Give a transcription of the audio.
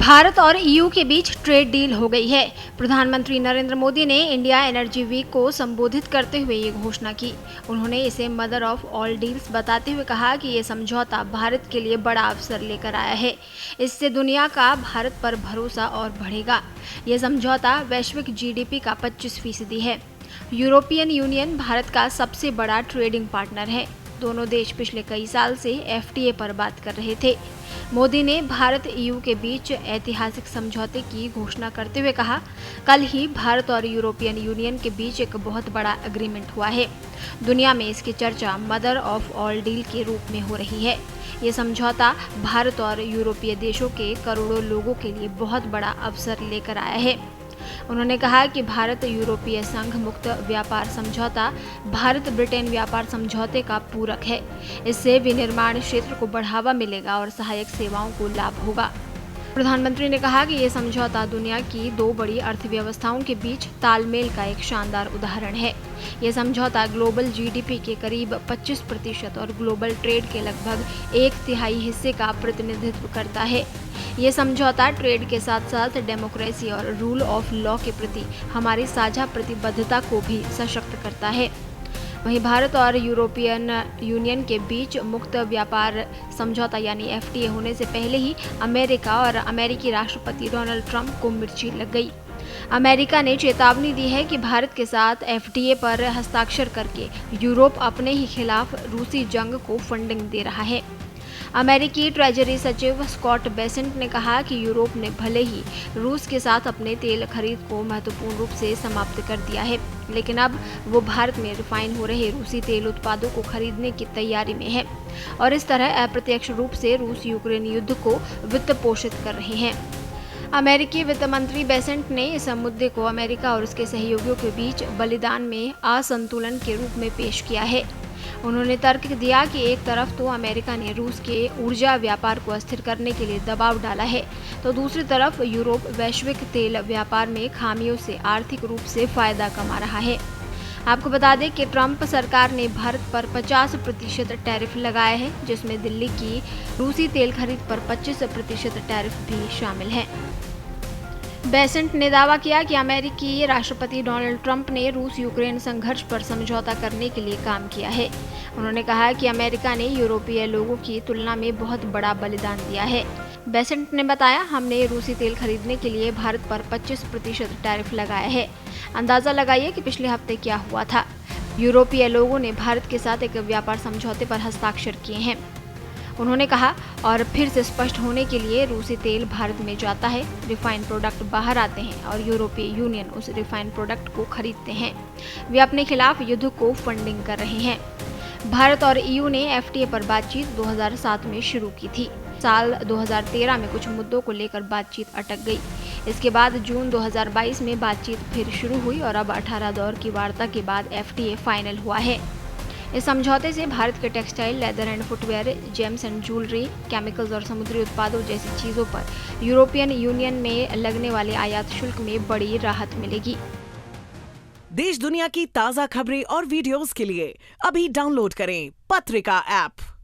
भारत और ईयू के बीच trade deal हो गई है। प्रधानमंत्री नरेंद्र मोदी ने इंडिया एनर्जी वीक को संबोधित करते हुए ये घोषणा की। उन्होंने इसे मदर ऑफ ऑल डील्स बताते हुए कहा कि ये समझौता भारत के लिए बड़ा अवसर लेकर आया है। इससे दुनिया का भारत पर भरोसा और बढ़ेगा। ये समझौता वैश्विक जीडीपी का 25% है। यूरोपियन यूनियन भारत का सबसे बड़ा ट्रेडिंग पार्टनर है। दोनों देश पिछले कई साल से एफटीए पर बात कर रहे थे। मोदी ने भारत ईयू के बीच ऐतिहासिक समझौते की घोषणा करते हुए कहा, कल ही भारत और यूरोपियन यूनियन के बीच एक बहुत बड़ा एग्रीमेंट हुआ है। दुनिया में इसकी चर्चा मदर ऑफ ऑल डील के रूप में हो रही है। ये समझौता भारत और यूरोपीय देशों के करोड़ों लोगों के लिए बहुत बड़ा अवसर लेकर आया है। उन्होंने कहा कि भारत यूरोपीय संघ मुक्त व्यापार समझौता भारत ब्रिटेन व्यापार समझौते का पूरक है। इससे विनिर्माण क्षेत्र को बढ़ावा मिलेगा और सहायक सेवाओं को लाभ होगा। प्रधानमंत्री ने कहा कि ये समझौता दुनिया की दो बड़ी अर्थव्यवस्थाओं के बीच तालमेल का एक शानदार उदाहरण है। ये समझौता ग्लोबल जीडीपी के करीब 25% और ग्लोबल ट्रेड के लगभग 1/3 हिस्से का प्रतिनिधित्व करता है। ये समझौता ट्रेड के साथ साथ डेमोक्रेसी और रूल ऑफ लॉ के प्रति हमारी साझा प्रतिबद्धता को भी सशक्त करता है। वहीं भारत और यूरोपियन यूनियन के बीच मुक्त व्यापार समझौता यानी एफटीए होने से पहले ही अमेरिका और अमेरिकी राष्ट्रपति डोनाल्ड ट्रंप को मिर्ची लग गई। अमेरिका ने चेतावनी दी है कि भारत के साथ एफटीए पर हस्ताक्षर करके यूरोप अपने ही खिलाफ रूसी जंग को फंडिंग दे रहा है। अमेरिकी ट्रेजरी सचिव स्कॉट बेसेंट ने कहा कि यूरोप ने भले ही रूस के साथ अपने तेल खरीद को महत्वपूर्ण रूप से समाप्त कर दिया है, लेकिन अब वो भारत में रिफाइन हो रहे रूसी तेल उत्पादों को खरीदने की तैयारी में है और इस तरह अप्रत्यक्ष रूप से रूस यूक्रेन युद्ध को वित्त पोषित कर रहे हैं। अमेरिकी वित्त मंत्री बेसेंट ने इस मुद्दे को अमेरिका और उसके सहयोगियों के बीच बलिदान में असंतुलन के रूप में पेश किया है। उन्होंने तर्क दिया कि एक तरफ तो अमेरिका ने रूस के ऊर्जा व्यापार को अस्थिर करने के लिए दबाव डाला है, तो दूसरी तरफ यूरोप वैश्विक तेल व्यापार में खामियों से आर्थिक रूप से फायदा कमा रहा है। आपको बता दें कि ट्रंप सरकार ने भारत पर 50% टैरिफ लगाया है, जिसमें दिल्ली की रूसी तेल खरीद पर 25% टैरिफ भी शामिल है। बेसेंट ने दावा किया कि अमेरिकी राष्ट्रपति डोनाल्ड ट्रंप ने रूस यूक्रेन संघर्ष पर समझौता करने के लिए काम किया है। उन्होंने कहा कि अमेरिका ने यूरोपीय लोगों की तुलना में बहुत बड़ा बलिदान दिया है। बेसेंट ने बताया, हमने रूसी तेल खरीदने के लिए भारत पर 25% टैरिफ लगाया है। अंदाजा लगाइए कि पिछले हफ्ते क्या हुआ था। यूरोपीय लोगों ने भारत के साथ एक व्यापार समझौते पर हस्ताक्षर किए हैं। उन्होंने कहा, और फिर से स्पष्ट होने के लिए रूसी तेल भारत में जाता है, रिफाइंड प्रोडक्ट बाहर आते हैं और यूरोपीय यूनियन उस रिफाइंड प्रोडक्ट को खरीदते हैं। वे अपने खिलाफ युद्ध को फंडिंग कर रहे हैं। भारत और ईयू ने एफटीए पर बातचीत 2007 में शुरू की थी। साल 2013 में कुछ मुद्दों को लेकर बातचीत अटक गई। इसके बाद जून 2022 में बातचीत फिर शुरू हुई और अब 18 दौर की वार्ता के बाद एफटीए फाइनल हुआ है। इस समझौते से भारत के textile, leather and footwear, James and jewellery, chemicals और समुद्री उत्पादों जैसी चीज़ों पर यूरोपियन यूनियन में लगने वाले आयात शुल्क में बड़ी राहत मिलेगी। देश दुनिया की ताज़ा खबरें और वीडियोस के लिए अभी डाउनलोड करें पत्रिका ऐप।